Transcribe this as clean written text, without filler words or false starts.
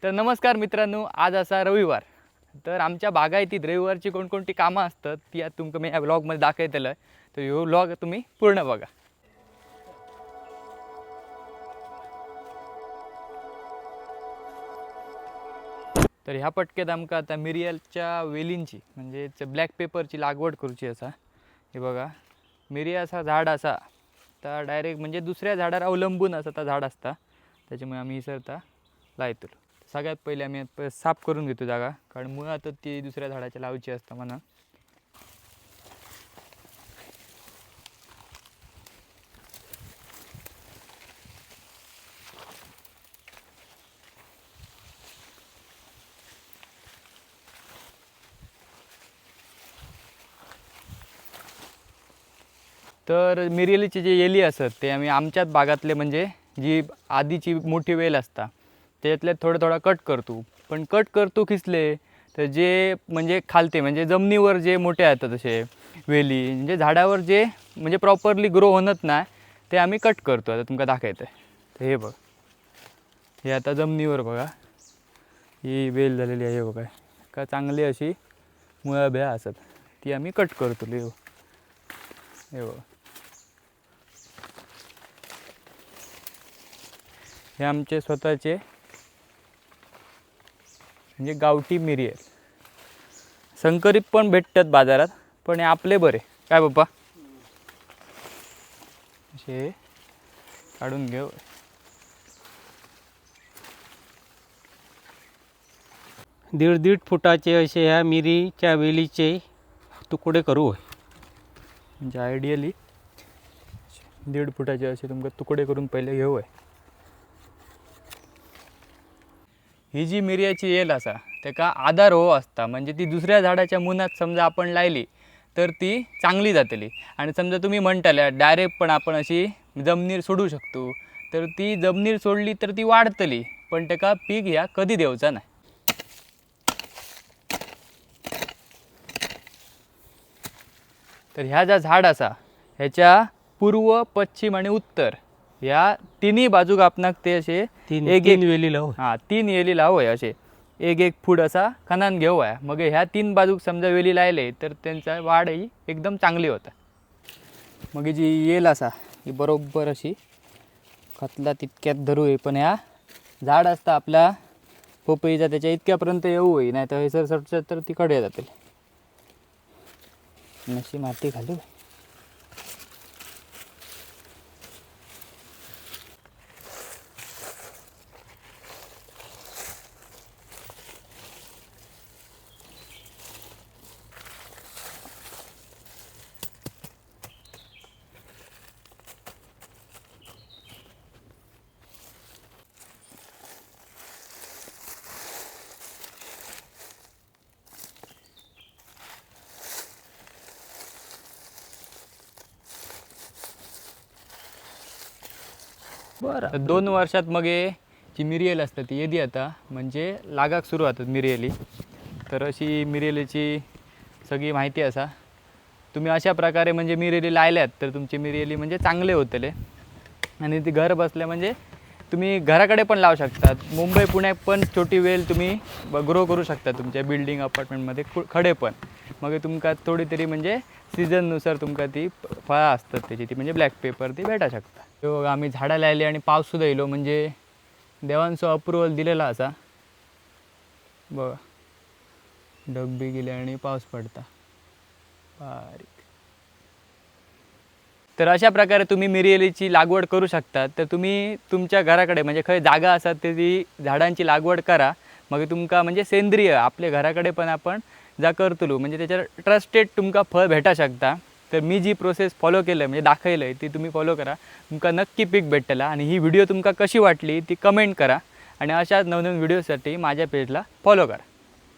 तर नमस्कार मित्रांनो, आज असा रविवार. तर आमच्या बागायतीत रविवारची कोणकोणती कामं असतात ती आज तुमका मी या व्लॉगमध्ये दाखवतलं. तर ह्यो व्लॉग तुम्ही पूर्ण बघा. तर ह्या पटक्यात आमका आता मिरियाच्या वेलींची म्हणजे ब्लॅक पेपरची लागवड करूची असा. हे बघा, मिरिया असा झाड असा तर डायरेक्ट म्हणजे दुसऱ्या झाडावर अवलंबून असं झाड असता, त्याच्यामुळे आम्ही सरता लायतो. सगळ्यात पहिले आम्ही साफ करून घेतो जागा, कारण मुळात ती दुसऱ्या झाडाच्या लावची असता म्हणा. तर मिरियलीची जे येली असत ते आम्ही आमच्याच बागातले म्हणजे जी आधीची मोठी वेल असता त्याच्यातले थोडा कट करतो. पण कट करतो किसले तर जे म्हणजे खालते म्हणजे जमिनीवर जे मोठे येतात तसे वेली म्हणजे झाडावर जे म्हणजे प्रॉपरली ग्रो होत नाही ते आम्ही कट करतो. आता तुमका दाखवतं आहे. तर हे बघ, हे आता जमिनीवर बघा ही वेल झालेली आहे. हे बघा का चांगली अशी मुळा भ्या असत ती आम्ही कट करतो. हे बघा, हे आमचे स्वतःचे म्हणजे गावठी मिरी आहेत. संकरित पण भेटतात बाजारात, पण हे आपले बरे काय बाप्पा. असे काढून घेऊ. दीड फुटाचे असे ह्या मिरीच्या वेलीचे तुकडे करू. म्हणजे आयडियली 1.5 फुटाचे असे तुमका तुकडे करून पहिले घेऊ आहे. ही जी मिरयाची येल असा त्याका आधार हो असता, म्हणजे ती दुसऱ्या झाडाच्या मुनात समजा आपण लायली तर ती चांगली जातली. आणि समजा तुम्ही म्हणताल्या डायरेक्ट पण आपण अशी जमनीर सोडू शकतो, तर ती जमनीर सोडली तर ती वाढतली, पण त्याका पीक ह्या कधी देऊचा नाही. तर ह्या ज्या झाड असा ह्याच्या पूर्व, पश्चिम आणि उत्तर या तिन्ही बाजूक आपणाक ते असे एक वेली लावू. 3 वेली लावूया. असे एक फूट असा खणान घेऊया. मग ह्या 3 बाजूक समजा वेली लायले तर त्यांचा वाढ ही एकदम चांगली होता. मग जी येल असा ही बरोबर अशी खतला तितक्यात धरू आहे. पण ह्या झाड असता आपला पोपईचा त्याच्या इतक्यापर्यंत येऊ होई, नाही तर हे सर तर तिकडे जातील. अशी माती घालू. बरं, 2 वर्षात मग हे जी मिरियल असतात ती येदी आता म्हणजे लागाक सुरू होतात मिरियली. तर अशी मिरियलीची सगळी माहिती असा. तुम्ही अशा प्रकारे म्हणजे मिरियली लायल्यात तर तुमची मिरियली म्हणजे चांगले होतले. आणि ती घर बसल्या म्हणजे तुम्ही घराकडे पण लावू शकतात. मुंबई पुण्यात पण छोटी वेल तुम्ही ग्रो करू शकता तुमच्या बिल्डिंग अपार्टमेंटमध्ये खडे पण. मग तुमका थोडी तरी म्हणजे सीझननुसार तुमका ती फळं असतात त्याची ती म्हणजे ब्लॅक पेपर ती भेटा शकता. तो आम्ही झाडं लायली आणि पाऊससुद्धा येलो म्हणजे देवांचं अप्रुव्हल दिलेला असा. बघा ढग बी गेले आणि पाऊस पडता बारीक. तर अशा प्रकारे तुम्ही मिरियलीची लागवड करू शकता. तर तुम्ही तुमच्या घराकडे म्हणजे खंय जागा असतात ते ती झाडांची लागवड करा. मग तुमका म्हणजे सेंद्रिय आपल्या घराकडे पण आपण जा करतलो म्हणजे त्याच्यावर ट्रस्टेड तुमका फळ भेटा शकता. तर मी जी प्रोसेस फॉलो केलं म्हणजे दाखवलं आहे ती तुम्ही फॉलो करा, तुमका नक्की पीक भेटला. आणि ही व्हिडिओ तुमका कशी वाटली ती कमेंट करा आणि अशाच नवनवीन व्हिडिओसाठी माझ्या पेजला फॉलो करा.